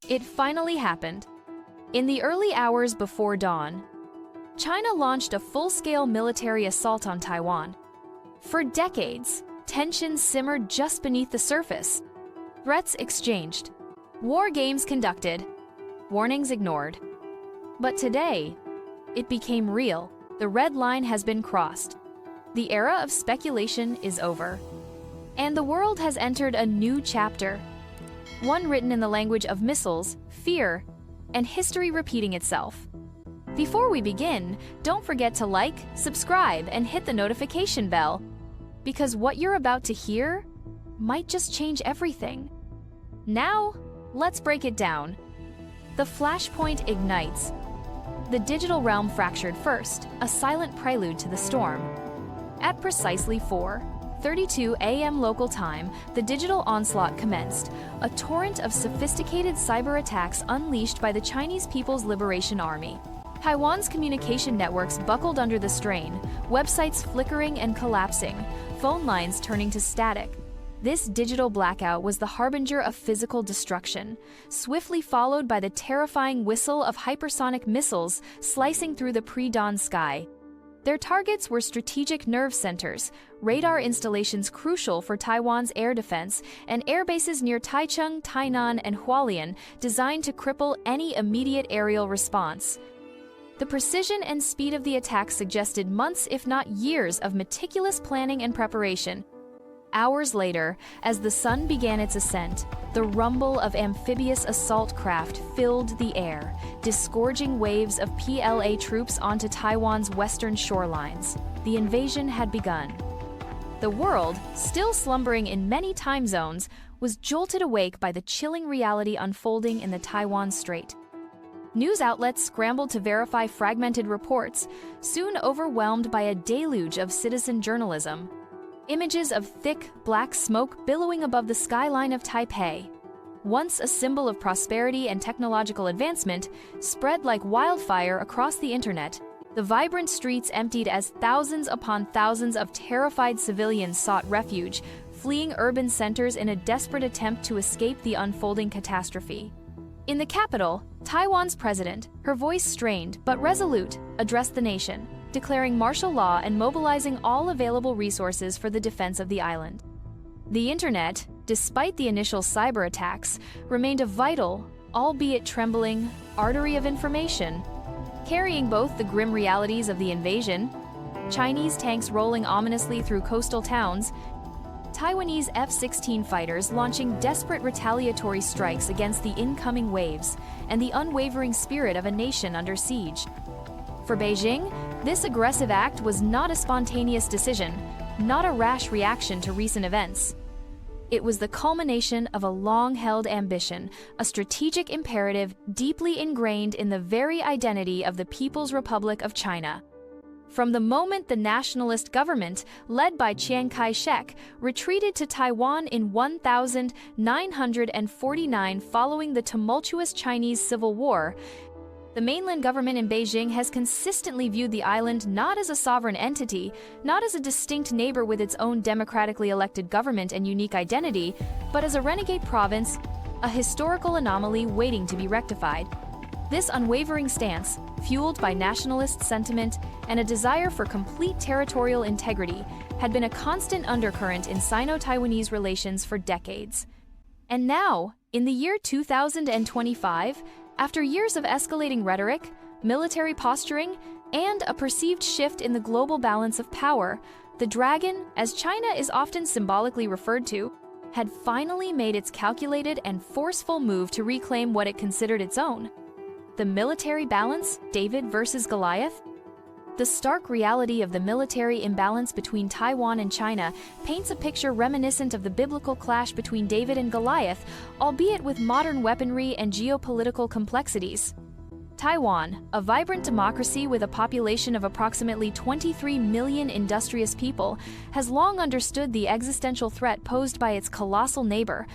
It finally happened. In the early hours before dawn, China launched a full-scale military assault on Taiwan. For decades, tensions simmered just beneath the surface. Threats exchanged, war games conducted, warnings ignored. But today, it became real. The red line has been crossed. The era of speculation is over. And the world has entered a new chapter. One written in the language of missiles, fear, and history repeating itself. Before we begin, don't forget to like, subscribe, and hit the notification bell, because what you're about to hear might just change everything. Now, let's break it down. The flashpoint ignites. The digital realm fractured first, a silent prelude to the storm. At precisely 4:32 a.m. local time, the digital onslaught commenced, a torrent of sophisticated cyber attacks unleashed by the Chinese People's Liberation Army. Taiwan's communication networks buckled under the strain, websites flickering and collapsing, phone lines turning to static. This digital blackout was the harbinger of physical destruction, swiftly followed by the terrifying whistle of hypersonic missiles slicing through the pre-dawn sky. Their targets were strategic nerve centers, radar installations crucial for Taiwan's air defense, and air bases near Taichung, Tainan, and Hualien designed to cripple any immediate aerial response. The precision and speed of the attack suggested months, if not years, of meticulous planning and preparation. Hours later, as the sun began its ascent, the rumble of amphibious assault craft filled the air, disgorging waves of PLA troops onto Taiwan's western shorelines. The invasion had begun. The world, still slumbering in many time zones, was jolted awake by the chilling reality unfolding in the Taiwan Strait. News outlets scrambled to verify fragmented reports, soon overwhelmed by a deluge of citizen journalism. Images of thick, black smoke billowing above the skyline of Taipei, once a symbol of prosperity and technological advancement, spread like wildfire across the internet. The vibrant streets emptied as thousands upon thousands of terrified civilians sought refuge, fleeing urban centers in a desperate attempt to escape the unfolding catastrophe. In the capital, Taiwan's president, her voice strained but resolute, addressed the nation, declaring martial law and mobilizing all available resources for the defense of the island. The internet, despite the initial cyber attacks, remained a vital, albeit trembling, artery of information, carrying both the grim realities of the invasion, Chinese tanks rolling ominously through coastal towns, Taiwanese F-16 fighters launching desperate retaliatory strikes against the incoming waves, and the unwavering spirit of a nation under siege. For Beijing, this aggressive act was not a spontaneous decision, not a rash reaction to recent events. It was the culmination of a long-held ambition, a strategic imperative deeply ingrained in the very identity of the People's Republic of China. From the moment the nationalist government, led by Chiang Kai-shek, retreated to Taiwan in 1949 following the tumultuous Chinese Civil War, the mainland government in Beijing has consistently viewed the island not as a sovereign entity, not as a distinct neighbor with its own democratically elected government and unique identity, but as a renegade province, a historical anomaly waiting to be rectified. This unwavering stance, fueled by nationalist sentiment and a desire for complete territorial integrity, had been a constant undercurrent in Sino-Taiwanese relations for decades. And now, in the year 2025, after years of escalating rhetoric, military posturing, and a perceived shift in the global balance of power, the dragon, as China is often symbolically referred to, had finally made its calculated and forceful move to reclaim what it considered its own. The military balance, David versus Goliath? The stark reality of the military imbalance between Taiwan and China paints a picture reminiscent of the biblical clash between David and Goliath, albeit with modern weaponry and geopolitical complexities. Taiwan, a vibrant democracy with a population of approximately 23 million industrious people, has long understood the existential threat posed by its colossal neighbor.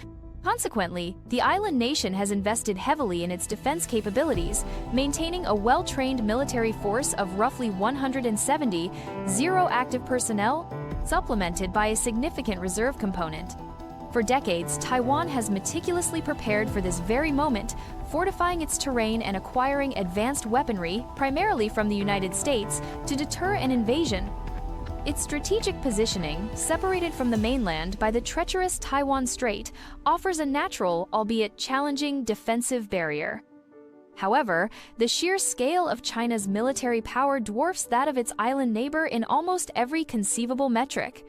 Consequently, the island nation has invested heavily in its defense capabilities, maintaining a well-trained military force of roughly 170, zero active personnel, supplemented by a significant reserve component. For decades, Taiwan has meticulously prepared for this very moment, fortifying its terrain and acquiring advanced weaponry, primarily from the United States, to deter an invasion. Its strategic positioning, separated from the mainland by the treacherous Taiwan Strait, offers a natural, albeit challenging, defensive barrier. However, the sheer scale of China's military power dwarfs that of its island neighbor in almost every conceivable metric.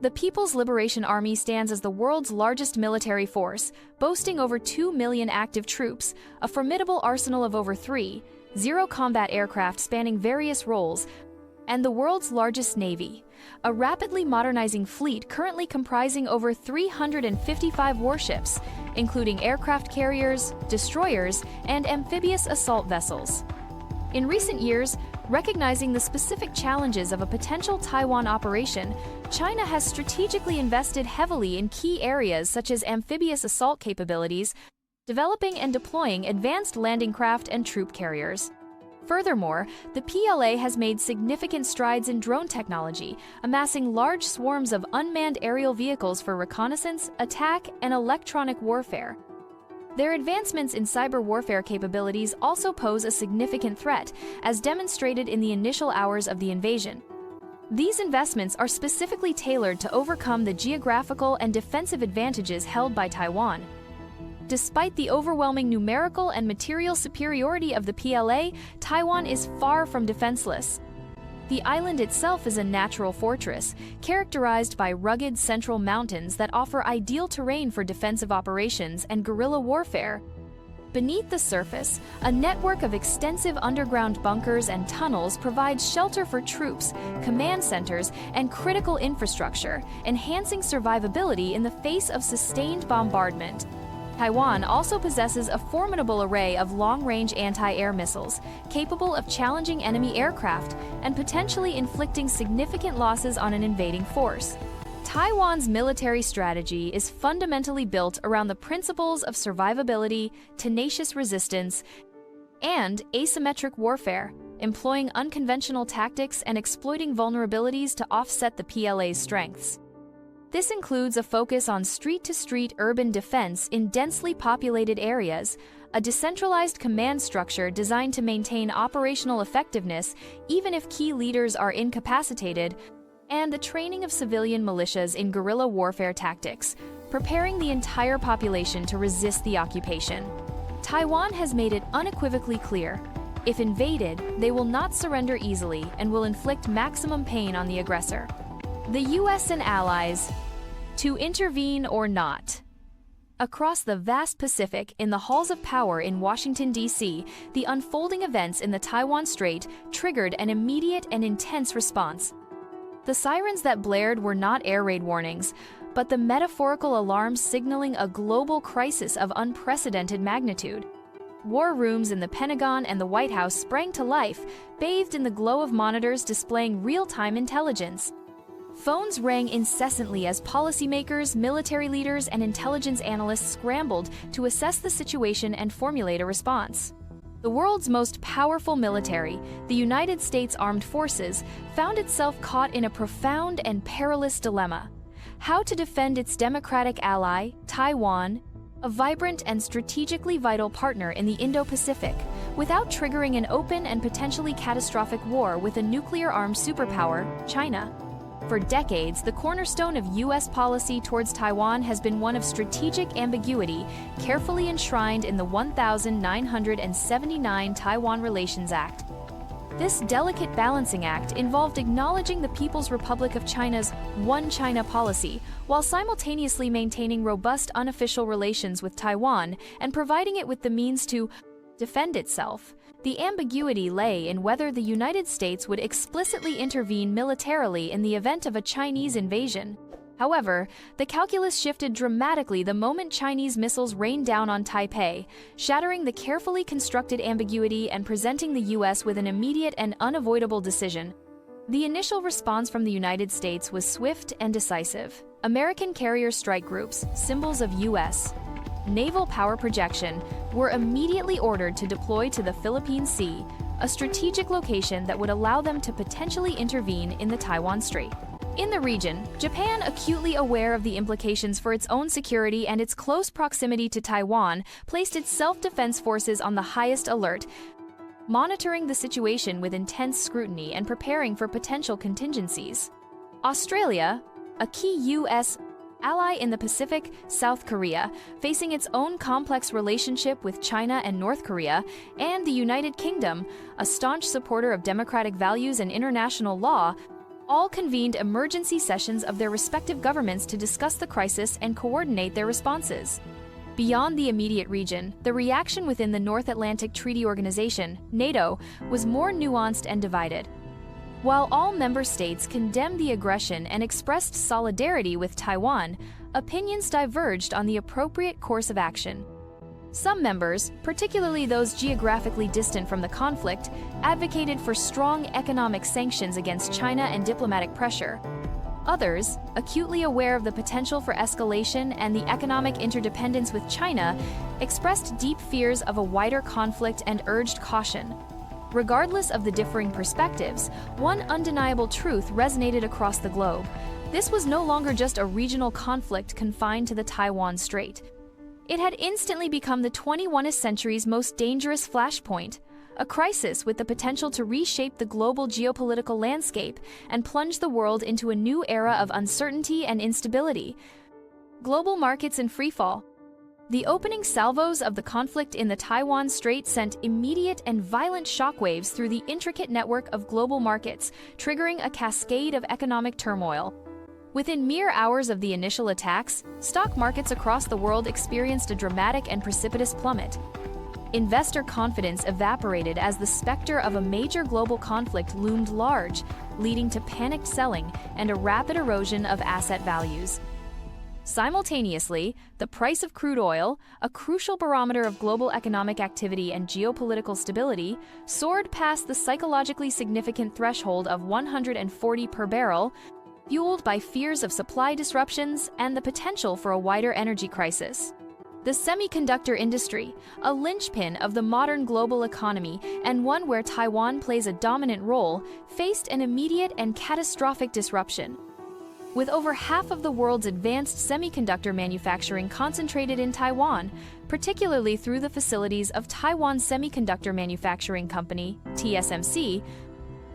The People's Liberation Army stands as the world's largest military force, boasting over 2 million active troops, a formidable arsenal of over 3,000 combat aircraft spanning various roles, and the world's largest navy, a rapidly modernizing fleet currently comprising over 355 warships, including aircraft carriers, destroyers, and amphibious assault vessels. In recent years, recognizing the specific challenges of a potential Taiwan operation, China has strategically invested heavily in key areas such as amphibious assault capabilities, developing and deploying advanced landing craft and troop carriers. Furthermore, the PLA has made significant strides in drone technology, amassing large swarms of unmanned aerial vehicles for reconnaissance, attack, and electronic warfare. Their advancements in cyber warfare capabilities also pose a significant threat, as demonstrated in the initial hours of the invasion. These investments are specifically tailored to overcome the geographical and defensive advantages held by Taiwan. Despite the overwhelming numerical and material superiority of the PLA, Taiwan is far from defenseless. The island itself is a natural fortress, characterized by rugged central mountains that offer ideal terrain for defensive operations and guerrilla warfare. Beneath the surface, a network of extensive underground bunkers and tunnels provides shelter for troops, command centers, and critical infrastructure, enhancing survivability in the face of sustained bombardment. Taiwan also possesses a formidable array of long-range anti-air missiles, capable of challenging enemy aircraft and potentially inflicting significant losses on an invading force. Taiwan's military strategy is fundamentally built around the principles of survivability, tenacious resistance, and asymmetric warfare, employing unconventional tactics and exploiting vulnerabilities to offset the PLA's strengths. This includes a focus on street-to-street urban defense in densely populated areas, a decentralized command structure designed to maintain operational effectiveness even if key leaders are incapacitated, and the training of civilian militias in guerrilla warfare tactics, preparing the entire population to resist the occupation. Taiwan has made it unequivocally clear: if invaded, they will not surrender easily and will inflict maximum pain on the aggressor. The U.S. and allies, to intervene or not. Across the vast Pacific, in the halls of power in Washington, D.C., the unfolding events in the Taiwan Strait triggered an immediate and intense response. The sirens that blared were not air raid warnings, but the metaphorical alarms signaling a global crisis of unprecedented magnitude. War rooms in the Pentagon and the White House sprang to life, bathed in the glow of monitors displaying real-time intelligence. Phones rang incessantly as policymakers, military leaders, and intelligence analysts scrambled to assess the situation and formulate a response. The world's most powerful military, the United States Armed Forces, found itself caught in a profound and perilous dilemma: how to defend its democratic ally, Taiwan, a vibrant and strategically vital partner in the Indo-Pacific, without triggering an open and potentially catastrophic war with a nuclear-armed superpower, China. For decades, the cornerstone of U.S. policy towards Taiwan has been one of strategic ambiguity, carefully enshrined in the 1979 Taiwan Relations Act. This delicate balancing act involved acknowledging the People's Republic of China's One China policy, while simultaneously maintaining robust unofficial relations with Taiwan and providing it with the means to defend itself. The ambiguity lay in whether the United States would explicitly intervene militarily in the event of a Chinese invasion. However, the calculus shifted dramatically the moment Chinese missiles rained down on Taipei, shattering the carefully constructed ambiguity and presenting the U.S. with an immediate and unavoidable decision. The initial response from the United States was swift and decisive. American carrier strike groups, symbols of U.S. naval power projection, were immediately ordered to deploy to the Philippine Sea, a strategic location that would allow them to potentially intervene in the Taiwan Strait. In the region, Japan, acutely aware of the implications for its own security and its close proximity to Taiwan, placed its self-defense forces on the highest alert, monitoring the situation with intense scrutiny and preparing for potential contingencies. Australia, a key U.S. ally in the Pacific, South Korea, facing its own complex relationship with China and North Korea, and the United Kingdom, a staunch supporter of democratic values and international law, all convened emergency sessions of their respective governments to discuss the crisis and coordinate their responses. Beyond the immediate region, the reaction within the North Atlantic Treaty Organization, NATO, was more nuanced and divided. While all member states condemned the aggression and expressed solidarity with Taiwan, opinions diverged on the appropriate course of action. Some members, particularly those geographically distant from the conflict, advocated for strong economic sanctions against China and diplomatic pressure. Others, acutely aware of the potential for escalation and the economic interdependence with China, expressed deep fears of a wider conflict and urged caution. Regardless of the differing perspectives, one undeniable truth resonated across the globe. This was no longer just a regional conflict confined to the Taiwan Strait. It had instantly become the 21st century's most dangerous flashpoint, a crisis with the potential to reshape the global geopolitical landscape and plunge the world into a new era of uncertainty and instability. Global markets in freefall. The opening salvos of the conflict in the Taiwan Strait sent immediate and violent shockwaves through the intricate network of global markets, triggering a cascade of economic turmoil. Within mere hours of the initial attacks, stock markets across the world experienced a dramatic and precipitous plummet. Investor confidence evaporated as the specter of a major global conflict loomed large, leading to panicked selling and a rapid erosion of asset values. Simultaneously, the price of crude oil, a crucial barometer of global economic activity and geopolitical stability, soared past the psychologically significant threshold of $140 per barrel, fueled by fears of supply disruptions and the potential for a wider energy crisis. The semiconductor industry, a linchpin of the modern global economy and one where Taiwan plays a dominant role, faced an immediate and catastrophic disruption. With over half of the world's advanced semiconductor manufacturing concentrated in Taiwan, particularly through the facilities of Taiwan Semiconductor Manufacturing Company, TSMC,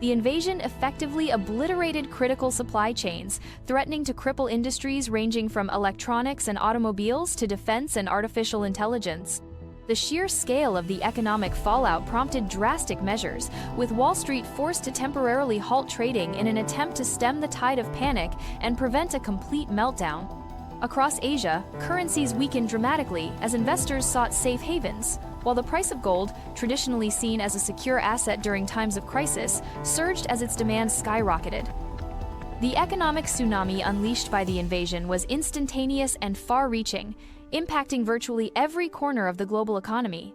the invasion effectively obliterated critical supply chains, threatening to cripple industries ranging from electronics and automobiles to defense and artificial intelligence. The sheer scale of the economic fallout prompted drastic measures, with Wall Street forced to temporarily halt trading in an attempt to stem the tide of panic and prevent a complete meltdown. Across Asia, currencies weakened dramatically as investors sought safe havens, while the price of gold, traditionally seen as a secure asset during times of crisis, surged as its demand skyrocketed. The economic tsunami unleashed by the invasion was instantaneous and far-reaching, impacting virtually every corner of the global economy.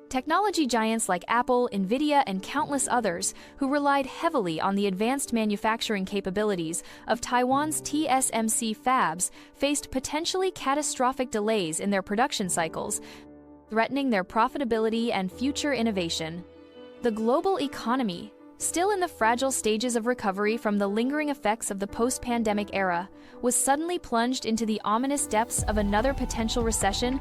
Technology giants like Apple, Nvidia, and countless others, who relied heavily on the advanced manufacturing capabilities of Taiwan's TSMC fabs, faced potentially catastrophic delays in their production cycles, threatening their profitability and future innovation. The global economy, still in the fragile stages of recovery from the lingering effects of the post-pandemic era, was suddenly plunged into the ominous depths of another potential recession,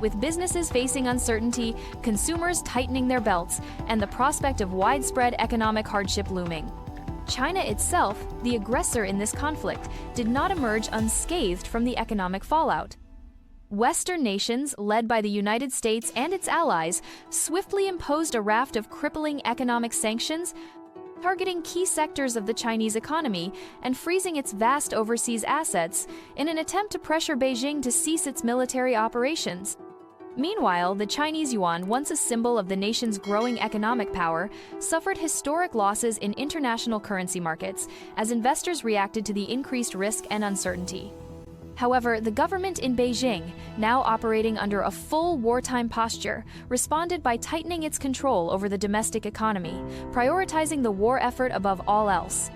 with businesses facing uncertainty, consumers tightening their belts, and the prospect of widespread economic hardship looming. China itself, the aggressor in this conflict, did not emerge unscathed from the economic fallout. Western nations, led by the United States and its allies, swiftly imposed a raft of crippling economic sanctions, targeting key sectors of the Chinese economy and freezing its vast overseas assets in an attempt to pressure Beijing to cease its military operations. Meanwhile, the Chinese yuan, once a symbol of the nation's growing economic power, suffered historic losses in international currency markets as investors reacted to the increased risk and uncertainty. However, the government in Beijing, now operating under a full wartime posture, responded by tightening its control over the domestic economy, prioritizing the war effort above all else.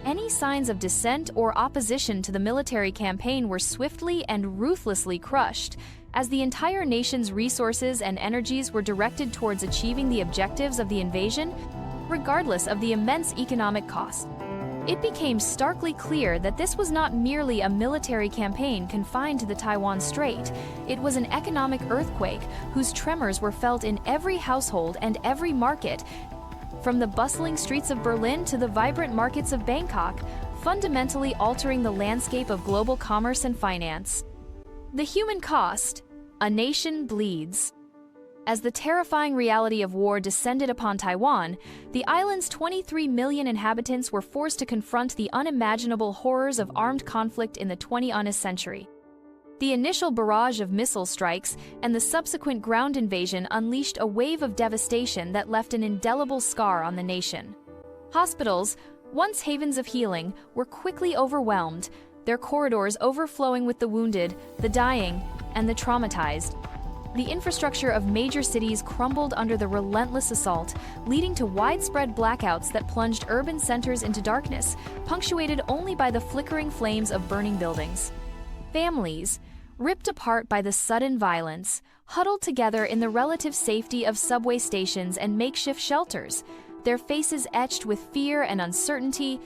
Any signs of dissent or opposition to the military campaign were swiftly and ruthlessly crushed, as the entire nation's resources and energies were directed towards achieving the objectives of the invasion, regardless of the immense economic cost. it became starkly clear that this was not merely a military campaign confined to the Taiwan Strait. It was an economic earthquake whose tremors were felt in every household and every market, from the bustling streets of Berlin to the vibrant markets of Bangkok, fundamentally altering the landscape of global commerce and finance. The human cost: a nation bleeds. As the terrifying reality of war descended upon Taiwan, the island's 23 million inhabitants were forced to confront the unimaginable horrors of armed conflict in the 21st century. The initial barrage of missile strikes and the subsequent ground invasion unleashed a wave of devastation that left an indelible scar on the nation. Hospitals, once havens of healing, were quickly overwhelmed, their corridors overflowing with the wounded, the dying, and the traumatized. The infrastructure of major cities crumbled under the relentless assault, leading to widespread blackouts that plunged urban centers into darkness, punctuated only by the flickering flames of burning buildings. Families, ripped apart by the sudden violence, huddled together in the relative safety of subway stations and makeshift shelters, their faces etched with fear and uncertainty,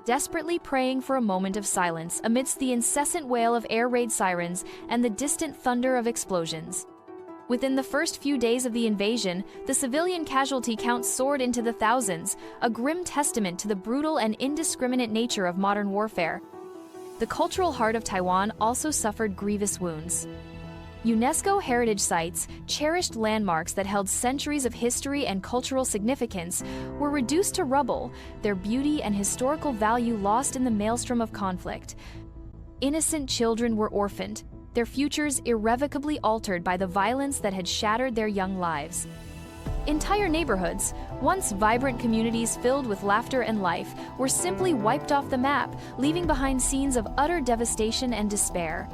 desperately praying for a moment of silence amidst the incessant wail of air raid sirens and the distant thunder of explosions. Within the first few days of the invasion, the civilian casualty count soared into the thousands, a grim testament to the brutal and indiscriminate nature of modern warfare. The cultural heart of Taiwan also suffered grievous wounds. UNESCO heritage sites, cherished landmarks that held centuries of history and cultural significance, were reduced to rubble, their beauty and historical value lost in the maelstrom of conflict. Innocent children were orphaned, their futures irrevocably altered by the violence that had shattered their young lives. Entire neighborhoods, once vibrant communities filled with laughter and life, were simply wiped off the map, leaving behind scenes of utter devastation and despair.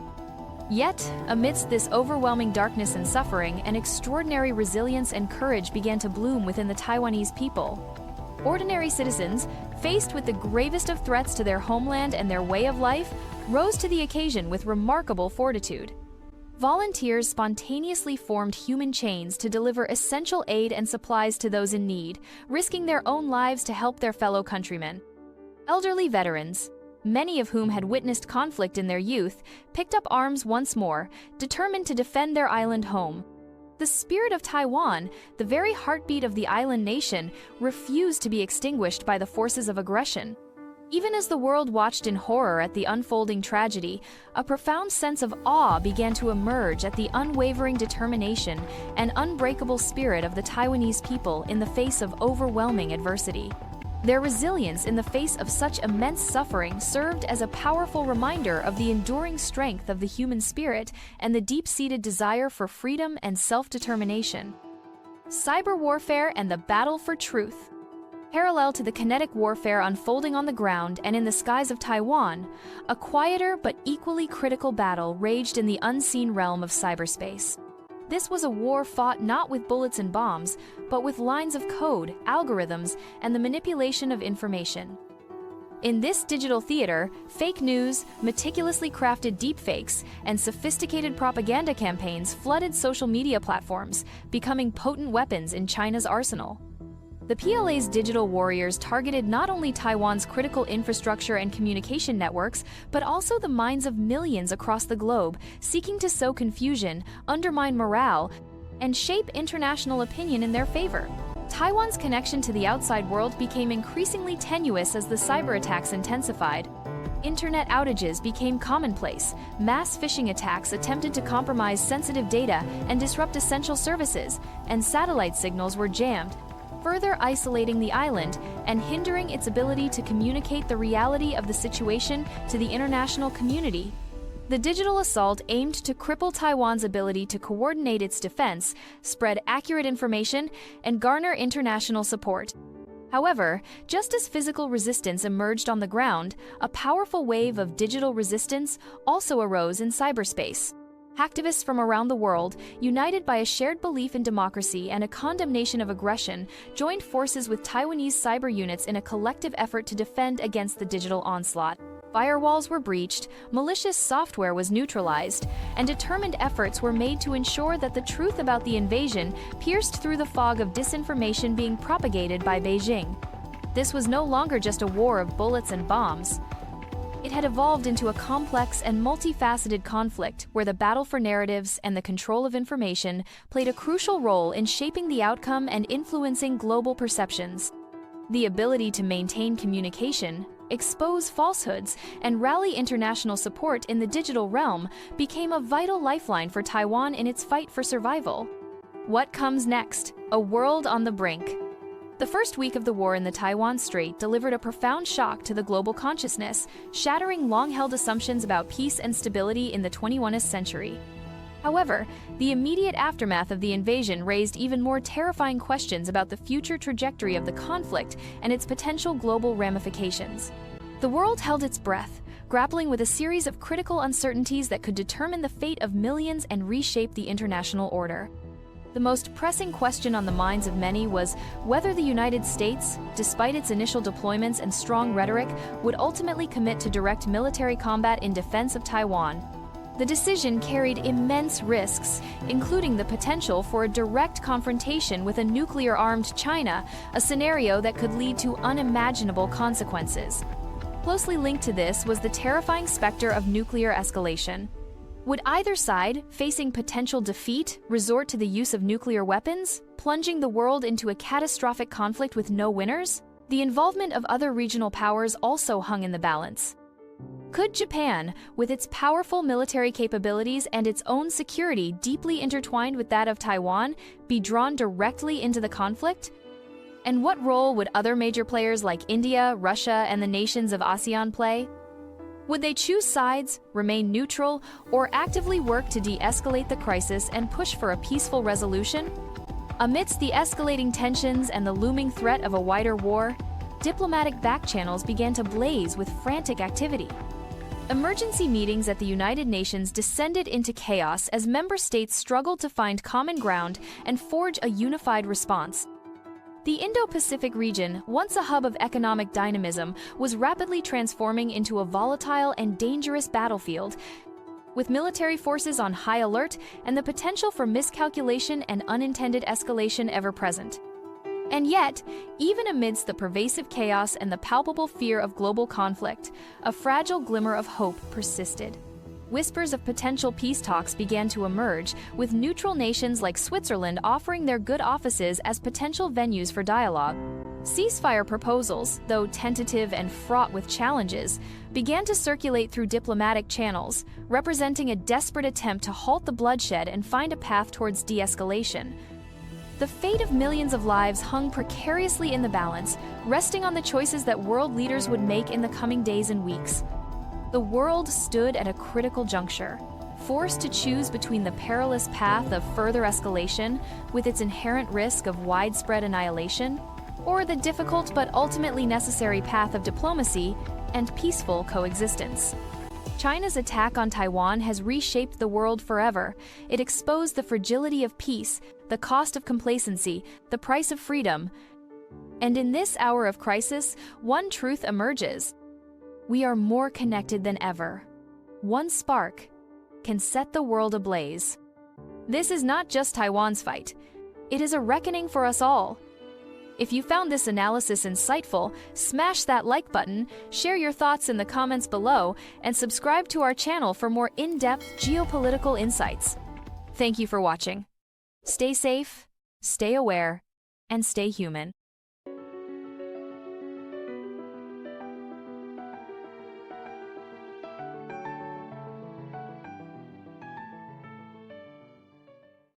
Yet, amidst this overwhelming darkness and suffering, an extraordinary resilience and courage began to bloom within the Taiwanese people. Ordinary citizens, faced with the gravest of threats to their homeland and their way of life, rose to the occasion with remarkable fortitude. Volunteers spontaneously formed human chains to deliver essential aid and supplies to those in need, risking their own lives to help their fellow countrymen. Elderly veterans, many of whom had witnessed conflict in their youth, picked up arms once more, determined to defend their island home. The spirit of Taiwan, the very heartbeat of the island nation, refused to be extinguished by the forces of aggression. Even as the world watched in horror at the unfolding tragedy, a profound sense of awe began to emerge at the unwavering determination and unbreakable spirit of the Taiwanese people in the face of overwhelming adversity. Their resilience in the face of such immense suffering served as a powerful reminder of the enduring strength of the human spirit and the deep-seated desire for freedom and self-determination. Cyber warfare and the battle for truth. Parallel to the kinetic warfare unfolding on the ground and in the skies of Taiwan, a quieter but equally critical battle raged in the unseen realm of cyberspace. This was a war fought not with bullets and bombs, but with lines of code, algorithms, and the manipulation of information. In this digital theater, fake news, meticulously crafted deepfakes, and sophisticated propaganda campaigns flooded social media platforms, becoming potent weapons in China's arsenal. The PLA's digital warriors targeted not only Taiwan's critical infrastructure and communication networks, but also the minds of millions across the globe, seeking to sow confusion, undermine morale, and shape international opinion in their favor. Taiwan's connection to the outside world became increasingly tenuous as the cyber attacks intensified. Internet outages became commonplace, mass phishing attacks attempted to compromise sensitive data and disrupt essential services, and satellite signals were jammed, further isolating the island and hindering its ability to communicate the reality of the situation to the international community. The digital assault aimed to cripple Taiwan's ability to coordinate its defense, spread accurate information, and garner international support. However, just as physical resistance emerged on the ground, a powerful wave of digital resistance also arose in cyberspace. Hacktivists from around the world, united by a shared belief in democracy and a condemnation of aggression, joined forces with Taiwanese cyber units in a collective effort to defend against the digital onslaught. Firewalls were breached, malicious software was neutralized, and determined efforts were made to ensure that the truth about the invasion pierced through the fog of disinformation being propagated by Beijing. this was no longer just a war of bullets and bombs. It had evolved into a complex and multifaceted conflict where the battle for narratives and the control of information played a crucial role in shaping the outcome and influencing global perceptions. The ability to maintain communication, expose falsehoods, and rally international support in the digital realm became a vital lifeline for Taiwan in its fight for survival. What comes next? A world on the brink. The first week of the war in the Taiwan Strait delivered a profound shock to the global consciousness, shattering long-held assumptions about peace and stability in the 21st century. However, the immediate aftermath of the invasion raised even more terrifying questions about the future trajectory of the conflict and its potential global ramifications. The world held its breath, grappling with a series of critical uncertainties that could determine the fate of millions and reshape the international order. The most pressing question on the minds of many was whether the United States, despite its initial deployments and strong rhetoric, would ultimately commit to direct military combat in defense of Taiwan. The decision carried immense risks, including the potential for a direct confrontation with a nuclear-armed China, a scenario that could lead to unimaginable consequences. Closely linked to this was the terrifying specter of nuclear escalation. Would either side, facing potential defeat, resort to the use of nuclear weapons, plunging the world into a catastrophic conflict with no winners? The involvement of other regional powers also hung in the balance. Could Japan, with its powerful military capabilities and its own security deeply intertwined with that of Taiwan, be drawn directly into the conflict? And what role would other major players like India, Russia, and the nations of ASEAN play? Would they choose sides, remain neutral, or actively work to de-escalate the crisis and push for a peaceful resolution? Amidst the escalating tensions and the looming threat of a wider war, diplomatic backchannels began to blaze with frantic activity. Emergency meetings at the United Nations descended into chaos as member states struggled to find common ground and forge a unified response. The Indo-Pacific region, once a hub of economic dynamism, was rapidly transforming into a volatile and dangerous battlefield, with military forces on high alert and the potential for miscalculation and unintended escalation ever present. And yet, even amidst the pervasive chaos and the palpable fear of global conflict, a fragile glimmer of hope persisted. Whispers of potential peace talks began to emerge, with neutral nations like Switzerland offering their good offices as potential venues for dialogue. Ceasefire proposals, though tentative and fraught with challenges, began to circulate through diplomatic channels, representing a desperate attempt to halt the bloodshed and find a path towards de-escalation. The fate of millions of lives hung precariously in the balance, resting on the choices that world leaders would make in the coming days and weeks. The world stood at a critical juncture, forced to choose between the perilous path of further escalation, with its inherent risk of widespread annihilation, or the difficult but ultimately necessary path of diplomacy and peaceful coexistence. China's attack on Taiwan has reshaped the world forever. It exposed the fragility of peace, the cost of complacency, the price of freedom. And in this hour of crisis, one truth emerges. We are more connected than ever. One spark can set the world ablaze. This is not just Taiwan's fight. It is a reckoning for us all. If you found this analysis insightful, smash that like button, share your thoughts in the comments below, and subscribe to our channel for more in-depth geopolitical insights. Thank you for watching. Stay safe, stay aware, and stay human.